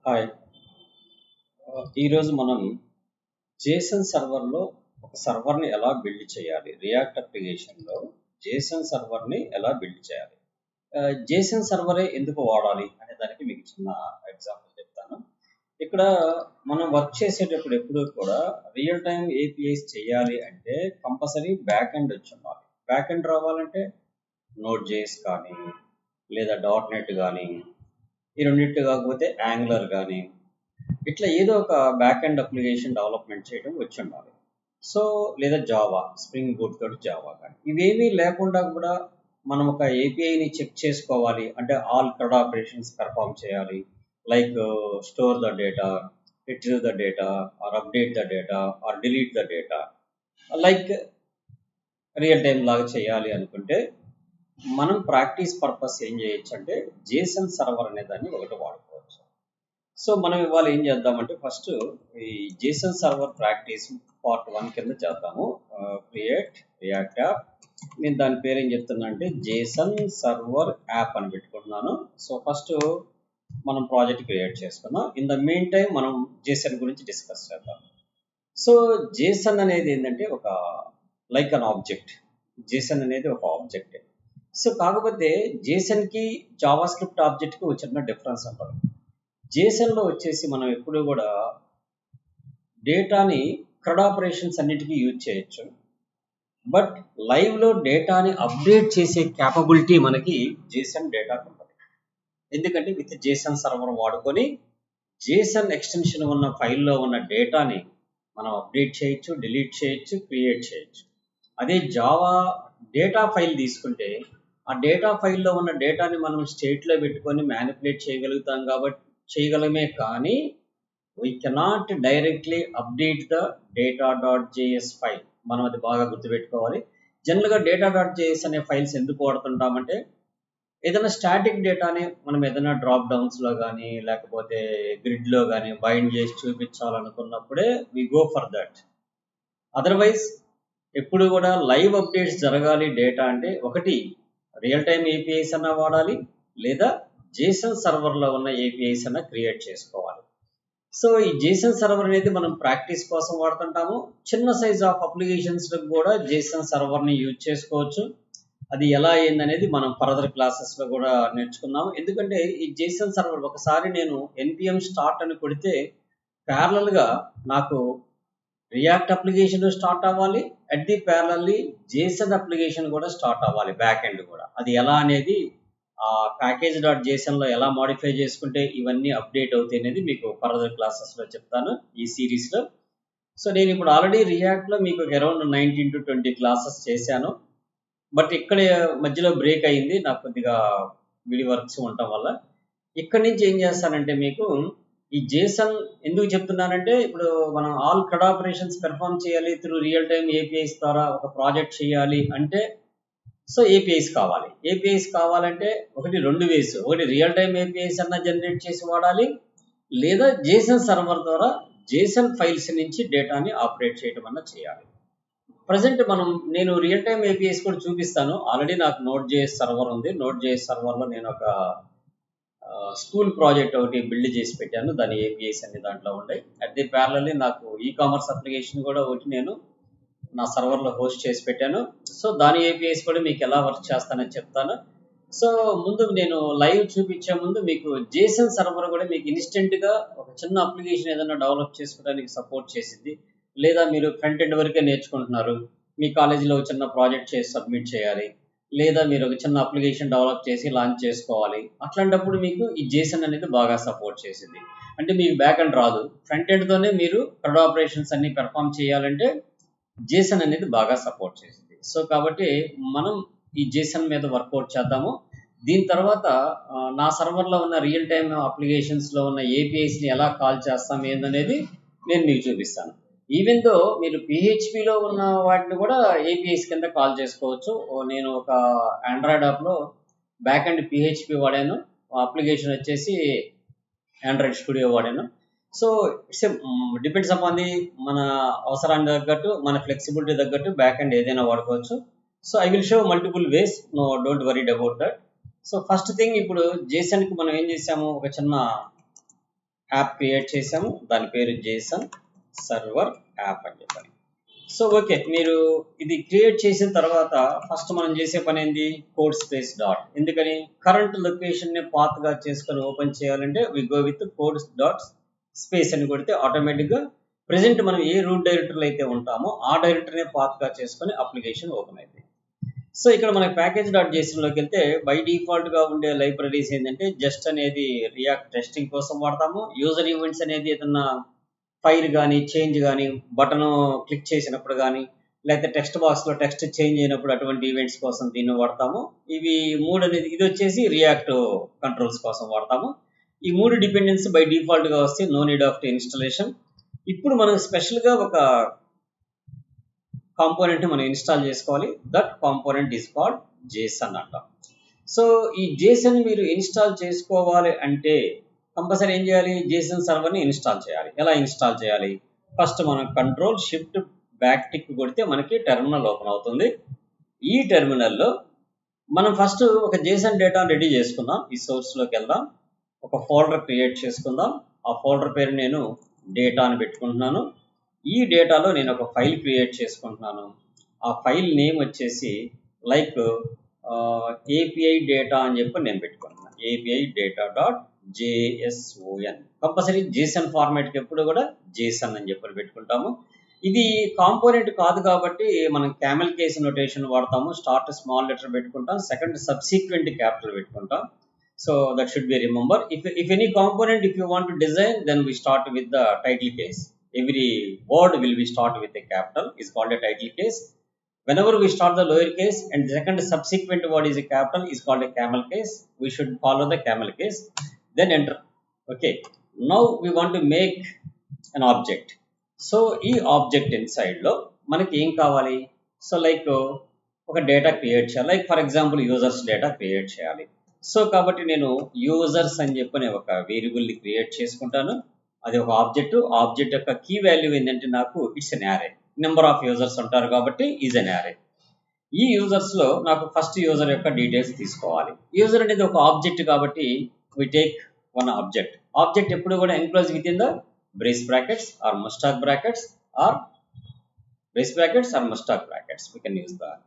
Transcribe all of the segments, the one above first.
Hi. ఈరోజు మనం Jason సర్వర్లో ఒక సర్వర్ని ఎలా బిల్డ్ చేయాలి, రియాక్ట్ అప్లికేషన్లో జేసన్ సర్వర్ని ఎలా బిల్డ్ చేయాలి, జేసన్ సర్వరే ఎందుకు వాడాలి అనే దానికి మీకు చిన్న ఎగ్జాంపుల్ చెప్తాను. ఇక్కడ మనం వర్క్ చేసేటప్పుడు ఎప్పుడూ కూడా రియల్ టైం ఏపీఐస్ చేయాలి అంటే కంపల్సరీ బ్యాక్ ఎండ్ వచ్చి ఉండాలి. బ్యాక్ ఎండ్ రావాలంటే నోట్ జేఎస్ కానీ లేదా డాట్ నెట్ కానీ, ఈ రెండింటి కాకపోతే యాంగులర్ కానీ, ఇట్లా ఏదో ఒక బ్యాక్ ఎండ్ అప్లికేషన్ డెవలప్మెంట్ చేయడం వచ్చి ఉండాలి. సో లేదా జావా, స్ప్రింగ్ బూట్ తోటి జావా కానీ, ఇవేమీ లేకుండా కూడా మనం ఒక ఏపీఐని చెక్ చేసుకోవాలి అంటే ఆల్ క్రడ్ ఆపరేషన్స్ పెర్ఫామ్ చేయాలి. Like store the data, retrieve the data, or update the data, or delete the data, like real time లాగా చేయాలి అనుకుంటే మనం ప్రాక్టీస్ పర్పస్ ఏం చేయొచ్చు అంటే జేసన్ సర్వర్ అనే దాన్ని ఒకటి వాడుకోవచ్చు. సో మనం ఇవాళ ఏం చేద్దామంటే ఫస్ట్ ఈ జేసన్ సర్వర్ ప్రాక్టీస్ పార్ట్ 1 కింద చేద్దాము. Create react app. నేను దాని పేరు ఏం చెప్తున్నా అంటే జేసన్ సర్వర్ యాప్ అని పెట్టుకుంటున్నాను. సో ఫస్ట్ మనం ప్రాజెక్ట్ క్రియేట్ చేసుకున్నాం. ఇన్ ద మెయిన్ టైం మనం జేసన్ గురించి డిస్కస్ చేద్దాం. సో జేసన్ అనేది ఏంటంటే ఒక లైక్ అన్ ఆబ్జెక్ట్. జేసన్ అనేది ఒక ఆబ్జెక్ట్. సో కాకపోతే జేసన్కి జావా స్క్రిప్ట్ ఆబ్జెక్ట్కి ఒక చిన్న డిఫరెన్స్ ఉంటుంది. జేసన్లో వచ్చేసి మనం ఎప్పుడు కూడా డేటాని క్రడ్ ఆపరేషన్స్ అన్నిటికీ యూజ్ చేయొచ్చు. బట్ లైవ్లో డేటాని అప్డేట్ చేసే క్యాపబిలిటీ మనకి జేసన్ డేటాకు ఉంటుంది. ఎందుకంటే విత్ జేసన్ సర్వర్ వాడుకొని జేసన్ ఎక్స్టెన్షన్ ఉన్న ఫైల్లో ఉన్న డేటాని మనం అప్డేట్ చేయొచ్చు, డిలీట్ చేయొచ్చు, క్రియేట్ చేయొచ్చు. అదే జావా డేటా ఫైల్ తీసుకుంటే ఆ డేటా ఫైల్లో ఉన్న డేటాని మనం స్టేట్లో పెట్టుకొని మ్యానిపులేట్ చేయగలుగుతాం కాబట్టి చేయగలమే, కానీ we cannot directly update the data dot JS file. మనం అది బాగా గుర్తుపెట్టుకోవాలి. జనరల్గా డేటా డాట్ జేఎస్ అనే ఫైల్స్ ఎందుకు వాడుతుంటామంటే ఏదైనా స్టాటిక్ డేటాని మనం ఏదైనా డ్రాప్ డౌన్స్లో కానీ లేకపోతే గ్రిడ్లో కానీ బైండ్ చేసి చూపించాలనుకున్నప్పుడే we go for that. Otherwise ఎప్పుడు కూడా లైవ్ అప్డేట్స్ జరగాలి డేటా అంటే ఒకటి రియల్ టైం ఏపీఐస్ అన్నా వాడాలి, లేదా జేసన్ సర్వర్లో ఉన్న ఏపీఐస్ అన్నా క్రియేట్ చేసుకోవాలి. సో ఈ జేసన్ సర్వర్ అనేది మనం ప్రాక్టీస్ కోసం వాడుతుంటాము. చిన్న సైజ్ ఆఫ్ అప్లికేషన్స్లకు కూడా జేసన్ సర్వర్ని యూజ్ చేసుకోవచ్చు. అది ఎలా అయిందనేది మనం ఫర్దర్ క్లాసెస్లో కూడా నేర్చుకున్నాము. ఎందుకంటే ఈ జేసన్ సర్వర్ ఒకసారి నేను npm స్టార్ట్ అని కొడితే ప్యారలల్గా నాకు రియాక్ట్ అప్లికేషన్ స్టార్ట్ అవ్వాలి, at the parallelly Jason application కూడా స్టార్ట్ అవ్వాలి, బ్యాక్ ఎండ్ కూడా. అది ఎలా అనేది ఆ ప్యాకేజ్ డాట్ జేసన్లో ఎలా మాడిఫై చేసుకుంటే ఇవన్నీ అప్డేట్ అవుతాయి అనేది మీకు ఫర్దర్ క్లాసెస్లో చెప్తాను ఈ సిరీస్లో. సో నేను ఇప్పుడు ఆల్రెడీ రియాక్ట్లో మీకు అరౌండ్ 19 to 20 క్లాసెస్ చేశాను. బట్ ఇక్కడ మధ్యలో బ్రేక్ అయింది, నాకు కొద్దిగా విడి వర్క్స్ ఉండటం వల్ల. ఇక్కడి నుంచి ఏం చేస్తానంటే మీకు ఈ జేసన్ ఎందుకు చెప్తున్నానంటే ఇప్పుడు మనం ఆల్ క్రడ్ ఆపరేషన్స్ పెర్ఫామ్ చేయాలి త్రూ రియల్ టైం ఏపీఐస్ ద్వారా ఒక ప్రాజెక్ట్ చేయాలి అంటే సో ఏపీఐస్ కావాలి. ఏపీఐస్ కావాలంటే ఒకటి రెండు వేస్, ఒకటి రియల్ టైం ఏపీఐస్ అన్న జనరేట్ చేసి వాడాలి, లేదా జేసన్ సర్వర్ ద్వారా జేసన్ ఫైల్స్ నుంచి డేటాని ఆపరేట్ చేయడం అన్న చేయాలి. ప్రజెంట్ నేను రియల్ టైం ఏపీఐస్ కూడా చూపిస్తాను. ఆల్రెడీ నాకు నోట్ జేఎస్ సర్వర్ ఉంది. నోట్ జేఎస్ సర్వర్లో నేను ఒక స్కూల్ ప్రాజెక్ట్ ఒకటి బిల్డ్ చేసి పెట్టాను. దాని ఏపీఐస్ అన్ని దాంట్లో ఉంటాయి. అట్ ది ప్యారలల్లీ నాకు ఈ కామర్స్ అప్లికేషన్ కూడా ఒకటి నేను నా సర్వర్లో హోస్ట్ చేసి పెట్టాను. సో దాని ఏపీఐస్ కూడా మీకు ఎలా వర్క్ చేస్తానని చెప్తాను. సో ముందు నేను లైవ్ చూపించే ముందు మీకు జేసన్ సర్వర్ కూడా మీకు ఇన్స్టెంట్గా ఒక చిన్న అప్లికేషన్ ఏదైనా డెవలప్ చేసుకోవడానికి సపోర్ట్ చేసింది. లేదా మీరు ఫ్రంట్ ఎండ్ వరకే నేర్చుకుంటున్నారు, మీ కాలేజీలో చిన్న ప్రాజెక్ట్ చేసి సబ్మిట్ చేయాలి, లేదా మీరు ఒక చిన్న అప్లికేషన్ డెవలప్ చేసి లాంచ్ చేసుకోవాలి, అట్లాంటప్పుడు మీకు ఈ జేసన్ అనేది బాగా సపోర్ట్ చేసింది. అంటే మీకు బ్యాక్ ఎండ్ రాదు, ఫ్రంట్ ఎండ్తోనే మీరు క్రడ్ ఆపరేషన్స్ అన్ని పెర్ఫామ్ చేయాలంటే జేసన్ అనేది బాగా సపోర్ట్ చేసింది. సో కాబట్టి మనం ఈ జేసన్ మీద వర్కౌట్ చేద్దాము. దీని తర్వాత నా సర్వర్లో ఉన్న రియల్ టైమ్ అప్లికేషన్స్లో ఉన్న ఏపీఐస్ని ఎలా కాల్ చేస్తాం ఏందనేది నేను మీకు చూపిస్తాను. ఈవెన్ దో మీరు పిహెచ్పిలో ఉన్న వాటిని కూడా ఏపీఐస్ కింద కాల్ చేసుకోవచ్చు. నేను ఒక ఆండ్రాయిడ్ యాప్లో బ్యాక్ ఎండ్ పిహెచ్పి వాడాను, అప్లికేషన్ వచ్చేసి ఆండ్రాయిడ్ స్టూడియో వాడాను. So it's depends upon the మన అవసరానికి తగ్గట్టు, మన ఫ్లెక్సిబిలిటీ తగ్గట్టు బ్యాక్ ఎండ్ ఏదైనా వాడుకోవచ్చు. So I will show multiple ways, no don't worried about that. So first thing ఇప్పుడు జేసన్కి మనం ఏం చేసాము, ఒక చిన్న యాప్ క్రియేట్ చేసాము, దాని పేరు జేసన్ సర్వర్ యాప్ అని చెప్పాలి. సో ఓకే, మీరు ఇది క్రియేట్ చేసిన తర్వాత ఫస్ట్ మనం చేసే పని ఏంది, కోడ్ స్పేస్ డాట్. ఎందుకని కరెంట్ లొకేషన్ ని పాత్ గా చేసుకొని ఓపెన్ చేయాలంటే we go with code dot space అని కొడితే ఆటోమేటిక్గా ప్రెసెంట్ మనం ఏ రూట్ డైరెక్టరీలో అయితే ఉంటామో ఆ డైరెక్టరీని పాత్ గా చేసుకొని అప్లికేషన్ ఓపెన్ అవుతుంది. సో ఇక్కడ మనకి ప్యాకేజ్ డాట్ జేసన్లోకి వెళ్తే బై డిఫాల్ట్ గా ఉండే లైబ్రరీస్ ఏంటంటే జస్ట్ అనేది రియాక్ట్ టెస్టింగ్ కోసం వాడతాము. యూజర్ ఈవెంట్స్ అనేది ఏదన్నా ఫైల్ కానీ చేంజ్ కానీ బటన్ క్లిక్ చేసినప్పుడు కానీ లేకపోతే టెక్స్ట్ బాక్స్లో టెక్స్ట్ చేంజ్ అయినప్పుడు అటువంటి ఈవెంట్స్ కోసం దీన్ని వాడతాము. ఇవి మూడు అనేది ఇది వచ్చేసి రియాక్ట్ కంట్రోల్స్ కోసం వాడతాము. ఈ మూడు డిపెండెన్స్ బై డిఫాల్ట్గా వస్తే నో నీడ్ ఆఫ్ ఇన్స్టాలేషన్. ఇప్పుడు మనం స్పెషల్గా ఒక కాంపోనెంట్ మనం ఇన్స్టాల్ చేసుకోవాలి. That component is called Jason అంటాం. సో ఈ జేసన్ మీరు ఇన్స్టాల్ చేసుకోవాలి అంటే కంపల్సరీ ఏం చేయాలి, జేసన్ సర్వర్ని ఇన్స్టాల్ చేయాలి. ఎలా ఇన్స్టాల్ చేయాలి, ఫస్ట్ మనం కంట్రోల్ షిఫ్ట్ బ్యాక్ టిక్ కొడితే మనకి టెర్మినల్ ఓపెన్ అవుతుంది. ఈ టెర్మినల్లో మనం ఫస్ట్ ఒక జేసన్ డేటా రెడీ చేసుకుందాం. ఈ సోర్స్లోకి వెళ్దాం, ఒక ఫోల్డర్ క్రియేట్ చేసుకుందాం. ఆ ఫోల్డర్ పేరు నేను డేటా అని పెట్టుకుంటున్నాను. ఈ డేటాలో నేను ఒక ఫైల్ క్రియేట్ చేసుకుంటున్నాను. ఆ ఫైల్ నేమ్ వచ్చేసి లైక్ ఏపీఐ డేటా అని చెప్పి నేను పెట్టుకుంటున్నాను. API data dot JSON. Compulsory JSON ఫార్మాట్కి ఎప్పుడు కూడా జేసన్ అని చెప్పి పెట్టుకుంటాము. ఇది కాంపోనెంట్ కాదు కాబట్టి మనం క్యామెల్ కేస్ నోటేషన్ వాడతాము. స్టార్ట్ స్మాల్ లెటర్ పెట్టుకుంటాం, సెకండ్ సబ్సిక్వెంట్ క్యాపిటల్ పెట్టుకుంటాం. So that should be remember. If any component if you want to design then we start with the title case. Every word will be start with a capital is called a title case. Whenever we start the lower case and the second subsequent word is a capital is called a camel case. We should follow the camel case. Then enter. Okay. Now we want to make an object. So ఈ object inside లో మనకి ఏం కావాలి, so like ఒక data create చేయాలి. Like for example users data create చేయాలి. So కాబట్టి నేను యూజర్స్ అని చెప్పని ఒక వేరియబుల్ని క్రియేట్ చేసుకుంటాను. అది ఒక ఆబ్జెక్ట్ యొక్క కీ వాల్యూ ఏంటంటే నాకు it's an array. Number of users ఉంటారు కాబట్టి ఈజ్ ఎన్ యారే. ఈ యూజర్స్లో నాకు ఫస్ట్ యూజర్ యొక్క డీటెయిల్స్ తీసుకోవాలి. యూజర్ అనేది ఒక ఆబ్జెక్ట్ కాబట్టి వి టేక్ వన్ ఆబ్జెక్ట్ ఎప్పుడు కూడా enclose with in the brace brackets or mustache brackets or brace brackets or mustache brackets. We can use that.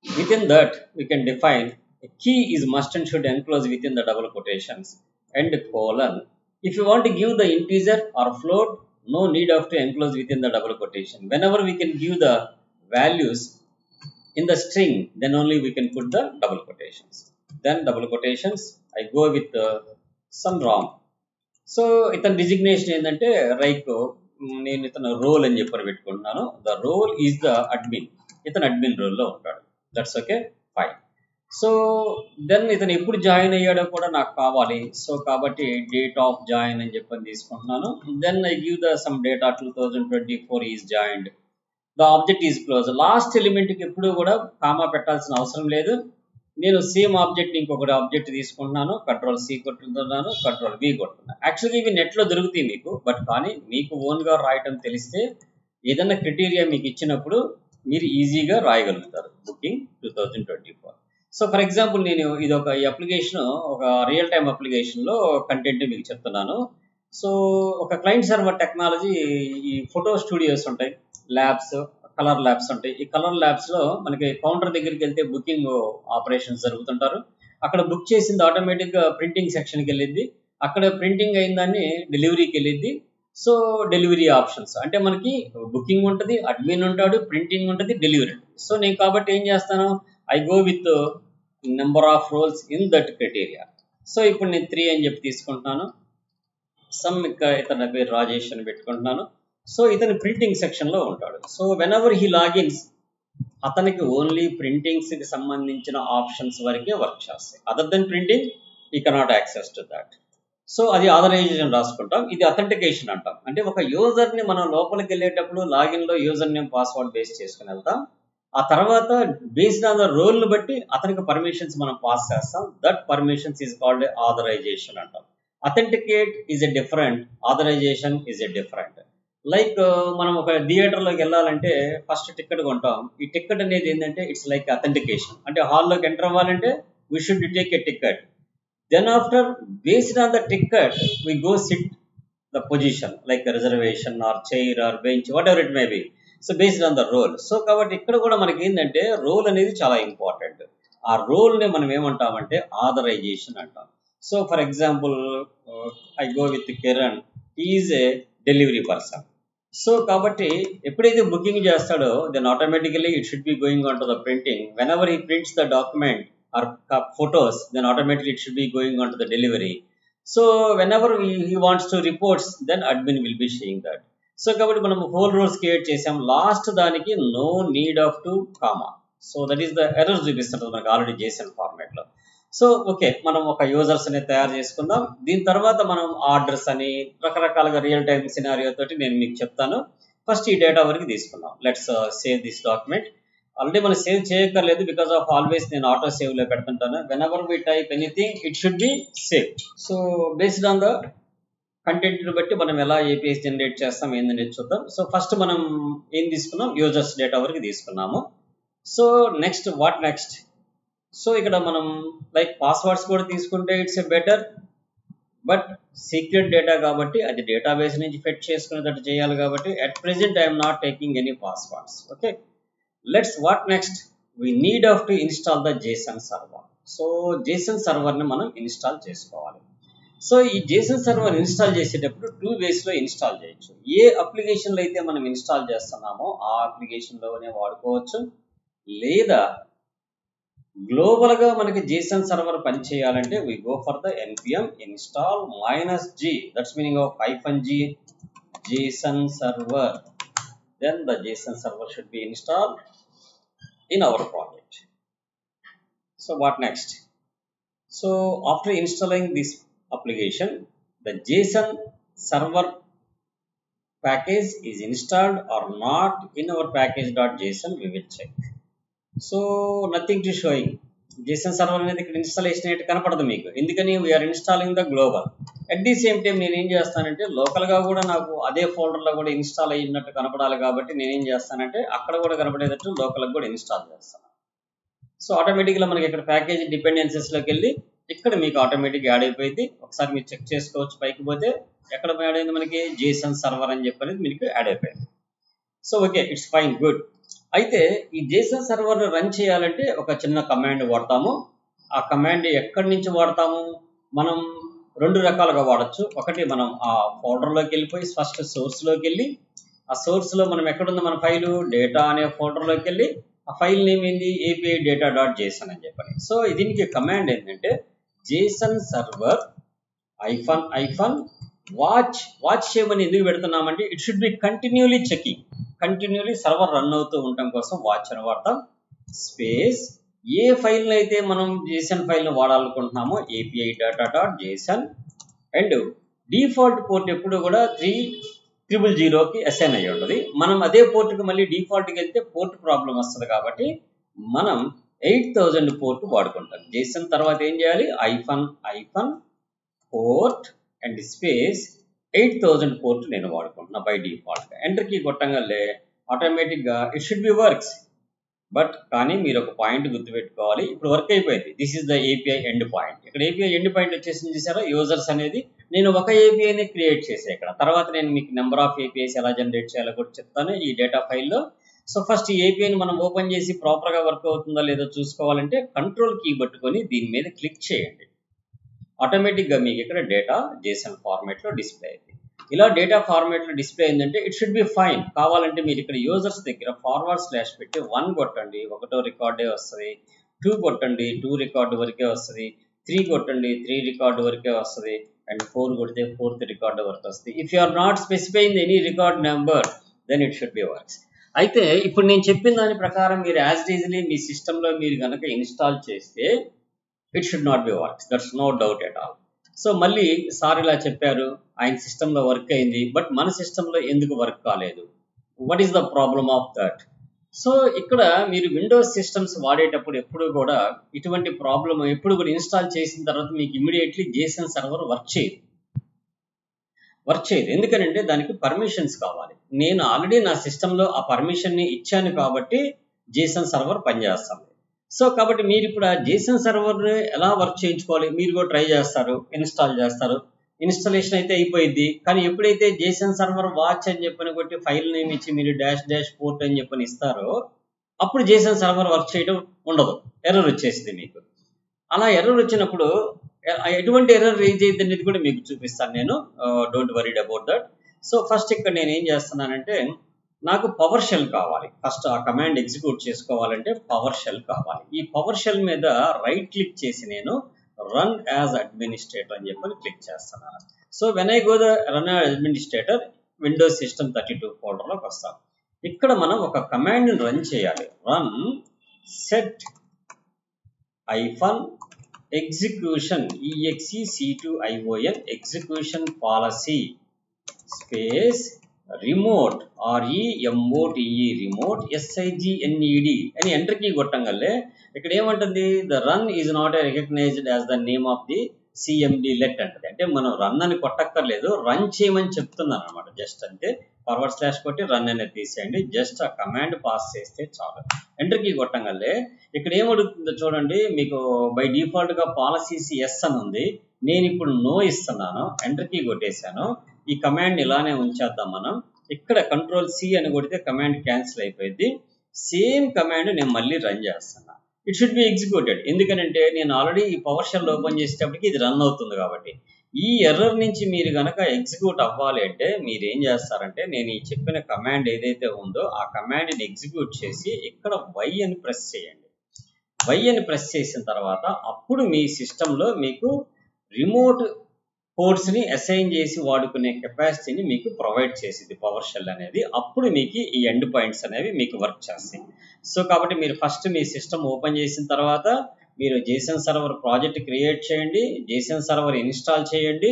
Within that we can define a key is must and should enclose within the double quotations and colon. If you want to give the integer or float, no need of to enclose within the double quotation. Whenever we can give the values in the string, then only we can put the double quotations. Then double quotations, I go with some ROM. So ఇతని designation ఏంటంటే right నేను ఇతను role అని చెప్పి పెట్టుకుంటున్నాను. The role is the admin. ఇతను admin రోల్లో ఉంటాడు. That's okay, fine. So then ఇతను ఎప్పుడు జాయిన్ అయ్యాడో కూడా నాకు కావాలి. సో కాబట్టి డేట్ ఆఫ్ జాయిన్ అని చెప్పని తీసుకుంటున్నాను. Then I give the some data 2024 is joined. The object is close. Last ఎలిమెంట్కి ఎప్పుడు కూడా కామా పెట్టాల్సిన అవసరం లేదు. నేను సేమ్ ఆబ్జెక్ట్ ఇంకొకటి ఆబ్జెక్ట్ తీసుకుంటున్నాను, కంట్రోల్ C కొట్టుతున్నాను, కంట్రోల్ V కొట్టున్నాను. యాక్చువల్గా ఇవి నెట్లో దొరుకుతాయి మీకు, బట్ కానీ మీకు ఓన్గా రాయటం తెలిస్తే ఏదైనా క్రైటీరియా మీకు ఇచ్చినప్పుడు మీరు ఈజీగా రాయగలుగుతారు. బుకింగ్ 2024. సో ఫర్ ఎగ్జాంపుల్ నేను ఇది ఒక ఈ అప్లికేషన్ ఒక రియల్ టైమ్ అప్లికేషన్లో కంటెంట్ మీకు చెప్తున్నాను. సో ఒక క్లయింట్ సర్వర్ టెక్నాలజీ, ఈ ఫోటో స్టూడియోస్ ఉంటాయి, ల్యాబ్స్, కలర్ ల్యాబ్స్ ఉంటాయి. ఈ కలర్ ల్యాబ్స్లో మనకి కౌంటర్ దగ్గరికి వెళ్తే బుకింగ్ ఆపరేషన్స్ జరుగుతుంటారు. అక్కడ బుక్ చేసింది ఆటోమేటిక్గా ప్రింటింగ్ సెక్షన్కి వెళ్ళింది. అక్కడ ప్రింటింగ్ అయిన దాన్ని డెలివరీకి వెళ్ళింది. సో డెలివరీ ఆప్షన్స్ అంటే మనకి బుకింగ్ ఉంటుంది, అడ్మిన్ ఉంటాడు, ప్రింటింగ్ ఉంటుంది, డెలివరీ ఉంటుంది. సో నేను కాబట్టి ఏం చేస్తాను, I go with number of roles in that criteria. So ఇప్పుడు నేను 3 అని చెప్పి తీసుకుంటున్నాను. సమ్ ఇక్కడ ఇతని పేరు రాజేష్ అని పెట్టుకుంటున్నాను. సో ఇతను ప్రింటింగ్ సెక్షన్లో ఉంటాడు. So whenever he logins అతనికి ఓన్లీ ప్రింటింగ్స్కి సంబంధించిన ఆప్షన్స్ వరకే వర్క్ చేస్తాయి. అదర్ దెన్ ప్రింటింగ్ ఈ cannot access to that. So అది ఆథరైజేషన్ రాసుకుంటాం. ఇది అథెంటికేషన్ అంటాం. అంటే ఒక యూజర్ని మనం లోపలికి వెళ్ళేటప్పుడు లాగిన్లో యూజర్ నేమ్ పాస్వర్డ్ బేస్ చేసుకుని వెళ్తాం. ఆ తర్వాత బేస్డ్ ఆన్ ద రోల్ని బట్టి అతనికి పర్మిషన్స్ మనం పాస్ చేస్తాం. That permissions is called authorization అంటాం. Authenticate is a different, authorization is a different. Like మనం ఒక థియేటర్లోకి వెళ్ళాలంటే ఫస్ట్ టికెట్ కొంటాం. ఈ టికెట్ అనేది ఏంటంటే ఇట్స్ లైక్ అథెంటికేషన్. అంటే హాల్లోకి ఎంటర్ అవ్వాలంటే we should take a ticket. Then after based on the ticket we go sit the position like a reservation or chair or bench, whatever it may be. So based on the role. So కాబట్టి ఇక్కడ కూడా మనకి ఏంటంటే role అనేది చాలా important. ఆ రోల్ని మనం ఏమంటామంటే ఆథరైజేషన్ అంటాం. So for example I go with Kiran, is a delivery person. So కాబట్టి ఎప్పుడైతే బుకింగ్ చేస్తాడో then automatically it should be going on to the printing. Whenever he prints the document or photos then automatically it should be going on to the delivery. So whenever he wants to reports then admin will be sharing that. So కాబట్టి మనం whole roles create చేసాం. Last దానికి no need of to comma. So that is the error చూపిస్తుంటుంది మనకు already JSON ఫార్మాట్లో. So okay, మనం ఒక users అనేది తయారు చేసుకుందాం. దీని తర్వాత మనం ఆర్డర్స్ అని రకరకాలుగా రియల్ టైమ్ సినారియో తోటి నేను మీకు చెప్తాను. ఫస్ట్ ఈ డేటా వరకు తీసుకుందాం. Let's save this document. Already మనం సేవ్ చేయక్కర్లేదు, బికాస్ ఆఫ్ ఆల్వేస్ నేను ఆటో సేవ్లో పెడుతుంటాను. Whenever we type anything it should be save. So based on the కంటెంట్ని బట్టి మనం ఎలా APIs జనరేట్ చేస్తాం ఏందనేది చూద్దాం. సో ఫస్ట్ మనం ఏం తీసుకున్నాం, యూజర్స్ డేటా వరకు తీసుకున్నాము. So next what next? So ఇక్కడ మనం లైక్ పాస్వర్డ్స్ కూడా తీసుకుంటే it's a better, but secret data కాబట్టి అది డేటాబేస్ నుంచి ఫెట్ చేసుకునేటట్టు చేయాలి కాబట్టి at present I'm not taking any passwords. Okay, let's what next? We need of to install the JSON server. So JSON సర్వర్ని మనం ఇన్స్టాల్ చేసుకోవాలి. So ఈ JSON సర్వర్ ఇన్స్టాల్ చేసేటప్పుడు 2 వేస్లో install చేయొచ్చు. ఏ అప్లికేషన్లో అయితే మనం ఇన్స్టాల్ చేస్తున్నామో ఆ అప్లికేషన్లోనే వాడుకోవచ్చు, లేదా గ్లోబల్గా మనకి JSON సర్వర్ పనిచేయాలంటే we go for the npm install -g, that's meaning of -g JSON server. Then the JSON server should be installed in our project. So what next? So after installing this application, the JSON server package is installed or not in our package.json, we will check. So nothing to showing. JSON server అనేది ఇక్కడ installation అయితే కనపడదు మీకు, ఎందుకని we are installing the global. At the same time నేను ఏం చేస్తానంటే లోకల్గా కూడా నాకు అదే ఫోల్డర్లో కూడా ఇన్స్టాల్ అయినట్టు కనపడాలి కాబట్టి నేనేం చేస్తానంటే అక్కడ కూడా కనపడేటట్టు లోకల్గా కూడా ఇన్స్టాల్ చేస్తాను. సో ఆటోమేటిక్గా మనకి ఇక్కడ ప్యాకేజ్ డిపెండెన్సెస్లోకి వెళ్ళి ఇక్కడ మీకు ఆటోమేటిక్గా యాడ్ అయిపోయింది. ఒకసారి మీరు చెక్ చేసుకోవచ్చు, పైకి పోతే ఎక్కడ యాడ్ అయింది మనకి JSON సర్వర్ అని చెప్పనేది మీకు యాడ్ అయిపోయింది. So okay, it's fine, good. అయితే ఈ JSON సర్వర్ని రన్ చేయాలంటే ఒక చిన్న కమాండ్ వాడతాము. ఆ కమాండ్ ఎక్కడి నుంచి వాడతాము? మనం 2 రకాలుగా వాడచ్చు. ఒకటి మనం ఆ ఫోల్డర్లోకి వెళ్ళిపోయి ఫస్ట్ సోర్స్లోకి వెళ్ళి ఆ సోర్స్లో మనం ఎక్కడుంది మన ఫైలు డేటా అనే ఫోల్డర్లోకి వెళ్ళి ఆ ఫైల్ నేమ్ ఏంది API data.json అని చెప్పని. సో దీనికి కమాండ్ ఏంటంటే JSON సర్వర్ వాచ్ చేయమని ఎందుకు పెడుతున్నామంటే it should be continuously checking, continuously server run అవుతూ ఉండటం కోసం వాచ్ అని వాడతాం. స్పేస్ ఏ ఫైల్ని అయితే మనం JSON ఫైల్ని వాడాలనుకుంటున్నామో API data.json, and default port ఎప్పుడు కూడా 3000కి అసైన్ అయ్యి ఉంటుంది. మనం అదే పోర్ట్కి మళ్ళీ డిఫాల్ట్కి వెళ్తే పోర్ట్ ప్రాబ్లం వస్తుంది కాబట్టి మనం 8000 పోర్ట్ వాడుకుంటాం. JSON తర్వాత ఏం చేయాలి, hyphen port and space 8000 port నేను వాడుకుంటున్నా బై డిఫాల్ట్. ఎంటర్ కీ కొట్టంగానే ఆటోమేటిక్గా it should be works. But కానీ మీరు ఒక పాయింట్ గుర్తుపెట్టుకోవాలి, ఇప్పుడు వర్క్ అయిపోయింది. This is the API end point. ఇక్కడ API ఎండ్ పాయింట్ వచ్చేసి చూసారా, యూజర్స్ అనేది నేను ఒక APIని క్రియేట్ చేసే ఇక్కడ. తర్వాత నేను మీకు నెంబర్ ఆఫ్ APIs ఎలా జనరేట్ చేయాలో కూడా చెప్తాను ఈ డేటా ఫైల్లో. సో ఫస్ట్ ఈ APIని మనం ఓపెన్ చేసి ప్రాపర్గా వర్క్ అవుతుందా లేదో చూసుకోవాలంటే కంట్రోల్ కీ పట్టుకొని దీని మీద క్లిక్ చేయండి. ఆటోమేటిక్గా మీకు ఇక్కడ డేటా JSON ఫార్మాట్లో డిస్ప్లే అయింది. ఇలా డేటా ఫార్మాట్లో డిస్ప్లే అయిందంటే ఇట్ షుడ్ బి ఫైన్. కావాలంటే మీరు ఇక్కడ యూజర్స్ దగ్గర // పెట్టి 1 కొట్టండి, 1 రికార్డే వస్తుంది. 2 కొట్టండి, 2 రికార్డు వరకే వస్తుంది. 3 కొట్టండి, 3 రికార్డు వరకే వస్తుంది. అండ్ 4 కొడితే 4th రికార్డు వరకు వస్తుంది. If you are not specifying any record number then it should be works. అయితే ఇప్పుడు నేను చెప్పిన దాని ప్రకారం మీరు యాజ్ ఈజీలీ మీ సిస్టంలో మీరు కనుక ఇన్స్టాల్ చేస్తే it should not be works, that's no doubt at all. So మళ్ళీ సార్ ఇలా చెప్పారు, ఆయన సిస్టంలో వర్క్ అయింది, బట్ మన సిస్టంలో ఎందుకు వర్క్ కాలేదు? What is the problem of that? So ఇక్కడ మీరు విండోస్ సిస్టమ్స్ వాడేటప్పుడు ఎప్పుడు కూడా ఇటువంటి ప్రాబ్లమ్ ఎప్పుడు కూడా ఇన్స్టాల్ చేసిన తర్వాత మీకు ఇమ్మీడియట్లీ JSON సర్వర్ వర్క్ చేయదు. ఎందుకనంటే దానికి పర్మిషన్స్ కావాలి. నేను ఆల్రెడీ నా సిస్టంలో ఆ పర్మిషన్ని ఇచ్చాను కాబట్టి JSON సర్వర్ పనిచేస్తాను. సో కాబట్టి మీరు ఇప్పుడు ఆ JSON సర్వర్ని ఎలా వర్క్ చేయించుకోవాలి? మీరు కూడా ట్రై చేస్తారు, ఇన్స్టాల్ చేస్తారు. ఇన్స్టాలేషన్ అయితే అయిపోయింది. కానీ ఎప్పుడైతే జేసన్ సర్వర్ వాచ్ అని చెప్పని కొట్టి ఫైల్ నేమ్ ఇచ్చి మీరు డాష్ పోర్ట్ అని చెప్పని ఇస్తారో అప్పుడు జేసన్ సర్వర్ వర్క్ చేయడం ఉండదు, ఎర్రర్ వచ్చేసింది మీకు. అలా ఎర్రర్ వచ్చినప్పుడు ఎటువంటి ఎర్రర్ రేజ్ అయ్యింది అనేది కూడా మీకు చూపిస్తాను నేను. Don't worried about that. So first ఇక్కడ నేను ఏం చేస్తున్నానంటే నాకు పవర్ షెల్ కావాలి. ఫస్ట్ ఆ కమాండ్ ఎగ్జిక్యూట్ చేసుకోవాలంటే పవర్ షెల్ కావాలి. ఈ పవర్ షెల్ మీద రైట్ క్లిక్ చేసి నేను రన్ యాజ్ అడ్మినిస్ట్రేటర్ అని చెప్పని క్లిక్ చేస్తున్నాను. So when I go the run as administrator Windows system 32 ఫోల్డర్లోకి వస్తాం. ఇక్కడ మనం ఒక కమాండ్ని రన్ చేయాలి. Run set execution EXEC2ION execution policy space remote REMOTE remote SIGNED అని ఎంటర్ కీ కొట్టంగల్లే ఇక్కడ ఏమంటుంది, the run is not recognised as the name of the CMD let అంటది. అంటే మనం రన్ అని కొట్టక్కర్లేదు, రన్ చేయమని చెప్తున్నాను అనమాట. జస్ట్ అంతే, // కొట్టి రన్ అనేది తీసేయండి. జస్ట్ ఆ కమాండ్ పాస్ చేస్తే చాలు. ఎంటర్ కీ కొట్టంగల్లే ఇక్కడ ఏమడుగుతుందో చూడండి. మీకు బై డిఫాల్ట్ గా పాలసీస్ ఎస్ అని ఉంది, నేను ఇప్పుడు నో ఇస్తున్నాను. ఎంటర్ కీ కొట్టేశాను. ఈ కమాండ్ ఇలానే ఉంచేద్దాం మనం. ఇక్కడ Ctrl+C అని కొడితే కమాండ్ క్యాన్సిల్ అయిపోయింది. సేమ్ కమాండ్ నేను మళ్ళీ రన్ చేస్తున్నా. It should be executed. ఎందుకంటే నేను ఆల్రెడీ ఈ పవర్ షెల్ ఓపెన్ చేసేటప్పటికి ఇది రన్ అవుతుంది కాబట్టి. ఈ ఎర్రర్ నుంచి మీరు కనుక ఎగ్జిక్యూట్ అవ్వాలి అంటే మీరు ఏం చేస్తారంటే నేను ఈ చెప్పిన కమాండ్ ఏదైతే ఉందో ఆ కమాండ్ని ఎగ్జిక్యూట్ చేసి ఇక్కడ Y అని ప్రెస్ చేయండి. Y అని ప్రెస్ చేసిన తర్వాత అప్పుడు మీ సిస్టంలో మీకు రిమోట్ పోర్ట్స్ని అసైన్ చేసి వాడుకునే కెపాసిటీని మీకు ప్రొవైడ్ చేసింది పవర్ షెల్ అనేది. అప్పుడు మీకు ఈ ఎండ్ పాయింట్స్ అనేవి మీకు వర్క్ చేస్తాయి. సో కాబట్టి మీరు ఫస్ట్ మీ సిస్టమ్ ఓపెన్ చేసిన తర్వాత మీరు జేసన్ సర్వర్ ప్రాజెక్ట్ క్రియేట్ చేయండి, జేసన్ సర్వర్ ఇన్స్టాల్ చేయండి.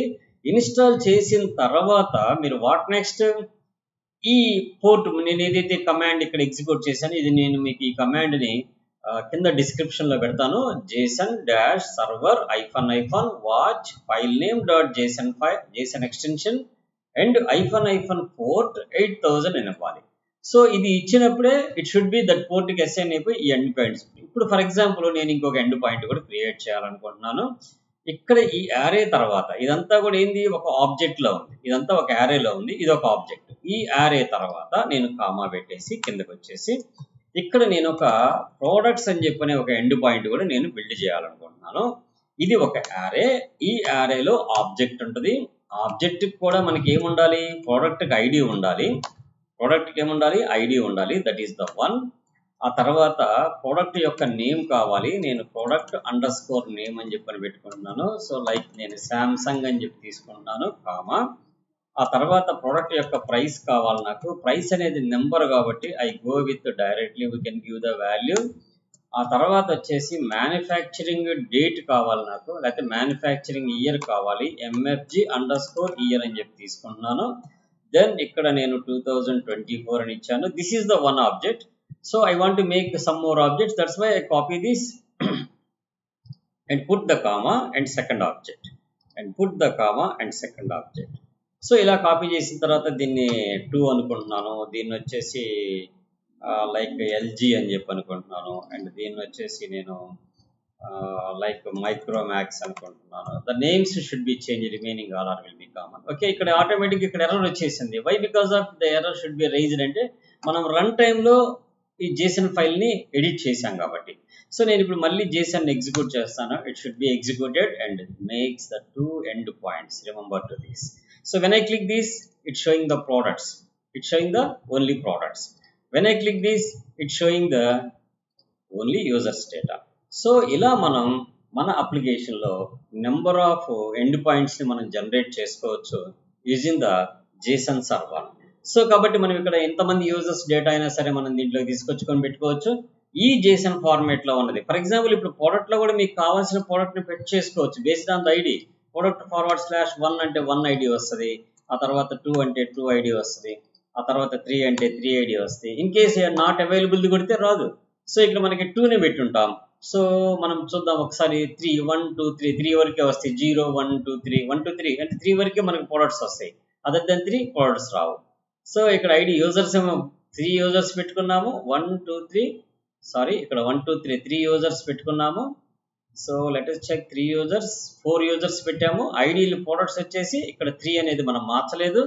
ఇన్స్టాల్ చేసిన తర్వాత మీరు వాట్ నెక్స్ట్ ఈ పోర్ట్ నేను ఏదైతే కమాండ్ ఇక్కడ ఎగ్జిక్యూట్ చేశాను ఇది నేను మీకు ఈ కమాండ్ని కింద డిస్క్రిప్షన్ లో పెడతాను. JSON-server --watch filename .json extension and --port 8000 అని ఇవ్వాలి. సో ఇది ఇచ్చినప్పుడే it should be that port కి అసైన్ అయిపోయి ఈ ఎండ్ పాయింట్స్. ఇప్పుడు ఫర్ ఎగ్జాంపుల్ నేను ఇంకొక ఎండ్ పాయింట్ కూడా క్రియేట్ చేయాలనుకుంటున్నాను. ఇక్కడ ఈ యారే తర్వాత ఇదంతా కూడా ఏంది, ఒక ఆబ్జెక్ట్ లో ఉంది. ఇదంతా ఒక యారేలో ఉంది, ఇది ఒక ఆబ్జెక్ట్. ఈ యారే తర్వాత నేను కామా పెట్టేసి కిందకి వచ్చేసి ఇక్కడ నేను ఒక ప్రోడక్ట్స్ అని చెప్పనే ఒక ఎండ్ పాయింట్ కూడా నేను బిల్డ్ చేయాలనుకుంటున్నాను. ఇది ఒక యారే. ఈ యారేలో ఆబ్జెక్ట్ ఉంటుంది. ఆబ్జెక్ట్ కూడా మనకి ఏముండాలి, ప్రోడక్ట్కి ఐడి ఉండాలి. ప్రోడక్ట్కి ఏముండాలి, ఐడి ఉండాలి. That is the one. ఆ తర్వాత ప్రోడక్ట్ యొక్క నేమ్ కావాలి. నేను ప్రోడక్ట్ _నేమ్ అని చెప్పని పెట్టుకుంటున్నాను. సో లైక్ నేను శాంసంగ్ అని చెప్పి తీసుకుంటున్నాను కామా. ఆ తర్వాత ప్రోడక్ట్ యొక్క ప్రైస్ కావాలి నాకు. ప్రైస్ అనేది నెంబర్ కాబట్టి I go with directly we can give the value. ఆ తర్వాత వచ్చేసి మ్యానుఫ్యాక్చరింగ్ డేట్ కావాలి నాకు, లేకపోతే మ్యానుఫ్యాక్చరింగ్ ఇయర్ కావాలి. MFG_year అని చెప్పి తీసుకుంటున్నాను. దెన్ ఇక్కడ నేను 2024 అని ఇచ్చాను. This is the one object. So I want to make some more objects. That's why I copy this and put the comma and second object and put the comma and second object. So ఇలా copy చేసిన తర్వాత దీన్ని 2 అనుకుంటున్నాను. దీన్ని వచ్చేసి like LG అని చెప్పి అనుకుంటున్నాను. అండ్ దీన్ని వచ్చేసి నేను లైక్ మైక్రోమాక్స్ అనుకుంటున్నాను. The names should be change, remaining all are will be common. Okay, ఇక్కడ ఆటోమేటిక్ ఇక్కడ ఎర్రర్ వచ్చేసింది. Why? Because of the error should be raised అంటే మనం రన్ టైంలో ఈ JSON ఫైల్ని ఎడిట్ చేశాం కాబట్టి. సో నేను ఇప్పుడు మళ్ళీ JSON ఎగ్జిక్యూట్ చేస్తాను. It should be executed and makes the 2 end points. Remember to this. So when I click this, it's showing the products. It's showing the only products. When I click this, it's showing the only users data. So ఇలా మనం మన అప్లికేషన్లో number of end పాయింట్స్ని మనం generate చేసుకోవచ్చు using the JSON server. So కాబట్టి మనం ఇక్కడ ఎంతమంది యూజర్స్ డేటా అయినా సరే మనం దీంట్లో తీసుకొచ్చుకొని పెట్టుకోవచ్చు. ఈ JSON ఫార్మేట్లో ఉన్నది. ఫర్ ఎగ్జాంపుల్ ఇప్పుడు ప్రోడక్ట్లో కూడా మీకు కావాల్సిన ప్రోడక్ట్ని పెట్టి చేసుకోవచ్చు based on the ID. Product /1 అంటే 1 ID వస్తుంది. ఆ తర్వాత 2 అంటే 2 ID వస్తుంది. ఆ తర్వాత 3 అంటే 3 ID వస్తుంది. ఇన్ కేస్ నాట్ అవైలబుల్ కొడితే రాదు. సో ఇక్కడ మనకి 2ని పెట్టుంటాం. సో మనం చూద్దాం ఒకసారి. 3 1 2 3 3 వరకే వస్తాయి. 0 1 2 3 1 2 3 అంటే 3 వరకే మనకి ప్రోడక్ట్స్ వస్తాయి. అదర్ దెన్ 3 ప్రోడక్ట్స్ రావు. సో ఇక్కడ ఐడి యూజర్స్ ఏమో 3 యూజర్స్ పెట్టుకున్నాము. 1 2 3 ఇక్కడ 1 2 3 3 యూజర్స్ పెట్టుకున్నాము. So let us check 3 users 4 users పెట్టాము. ఐడియల్ ప్రొడక్ట్స్ వచ్చేసి ఇక్కడ 3 అనేది మనం మార్చలేదు.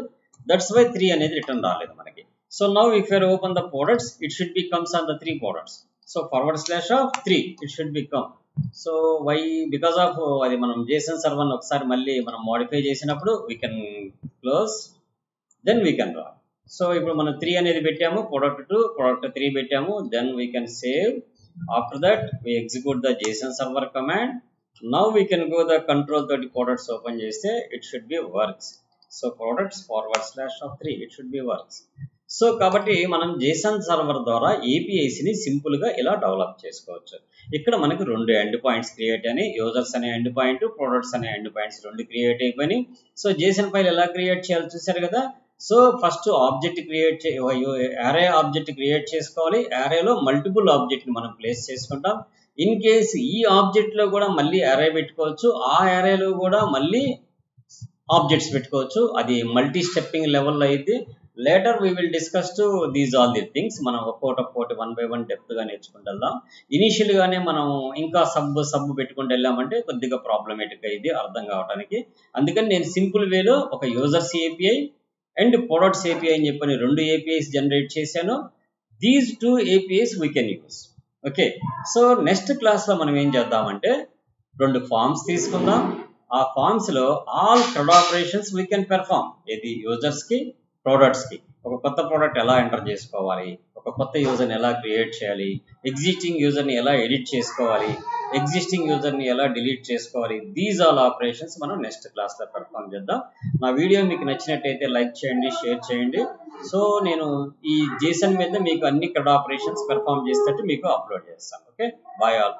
దట్స్ వై 3 అనేది రిటర్న్ రాలేదు మనకి. So now if you open the products it should be comes on the 3 products. So /3 it should be come. So why because of అది మనం జేసన్ సర్వర్ ఒకసారి మళ్ళీ మనం మోడిఫై చేసినప్పుడు we can close then we can raw. సో ఇప్పుడు మనం 3 అనేది పెట్టాము, product 2 product 3 పెట్టాము. Then we can save. After that we execute the JSON server command. Now we can go the control 30 products open cheste it should be works. So products /3 it should be works. So కాబట్టి మనం JSON server ద్వారా APIs ని simple గా ఇలా develop చేసుకోవచ్చు. ఇక్కడ మనకి రెండు ఎండ్ పాయింట్స్ క్రియేట్ అని, యూజర్స్ అనే ఎండ్ పాయింట్, ప్రొడక్ట్స్ అనే ఎండ్ పాయింట్స్ రెండు క్రియేట్ అయిపోయినాయి. సో JSON ఫైల్ ఎలా క్రియేట్ చేయాలో చూసారు కదా. సో ఫస్ట్ ఆబ్జెక్ట్ క్రియేట్ అరే ఆబ్జెక్ట్ క్రియేట్ చేసుకోవాలి. అరేలో మల్టిపుల్ ఆబ్జెక్ట్ మనం ప్లేస్ చేసుకుంటాం. ఇన్ కేస్ ఈ ఆబ్జెక్ట్ లో కూడా మళ్ళీ అరే పెట్టుకోవచ్చు, ఆ అరేలో కూడా మళ్ళీ ఆబ్జెక్ట్స్ పెట్టుకోవచ్చు. అది మల్టీ స్టెప్పింగ్ లెవెల్లో అయితే later we will discuss to these all the things. మనం ఒక్కోటి 1 by 1 డెప్త్ గా నేర్చుకుంటూ వెళ్దాం. ఇనిషియల్ గానే మనం ఇంకా సబ్ పెట్టుకుంటూ వెళ్ళామంటే కొద్దిగా ప్రాబ్లమేటిక్ ఇది అర్థం కావడానికి. అందుకని నేను సింపుల్ వేలో ఒక users API and products API అని చెప్పని రెండు ఏపీఐస్ జనరేట్ చేశాను. These 2 APIs we can use. Okay, so next క్లాస్లో మనం ఏం చేద్దామంటే 2 ఫార్మ్స్ తీసుకుందాం. ఆ ఫార్మ్స్ లో all CRUD operations we can perform. ఇది యూజర్స్ కి, ప్రొడక్ట్స్ కి. ఒక కొత్త ప్రోడక్ట్ ఎలా ఎంటర్ చేసుకోవాలి, ఒక కొత్త యూజర్ని ఎలా క్రియేట్ చేయాలి, ఎగ్జిస్టింగ్ యూజర్ని ఎలా ఎడిట్ చేసుకోవాలి, ఎగ్జిస్టింగ్ యూజర్ని ఎలా డిలీట్ చేసుకోవాలి, దీస్ ఆల్ ఆపరేషన్స్ మనం నెక్స్ట్ క్లాస్లో పెర్ఫార్మ్ చేద్దాం. నా వీడియో మీకు నచ్చినట్టయితే లైక్ చేయండి, షేర్ చేయండి. సో నేను ఈ JSON మీద మీకు అన్ని CRUD ఆపరేషన్స్ పెర్ఫార్మ్ చేసేటట్టు మీకు అప్లోడ్ చేస్తాను. Okay, bye all.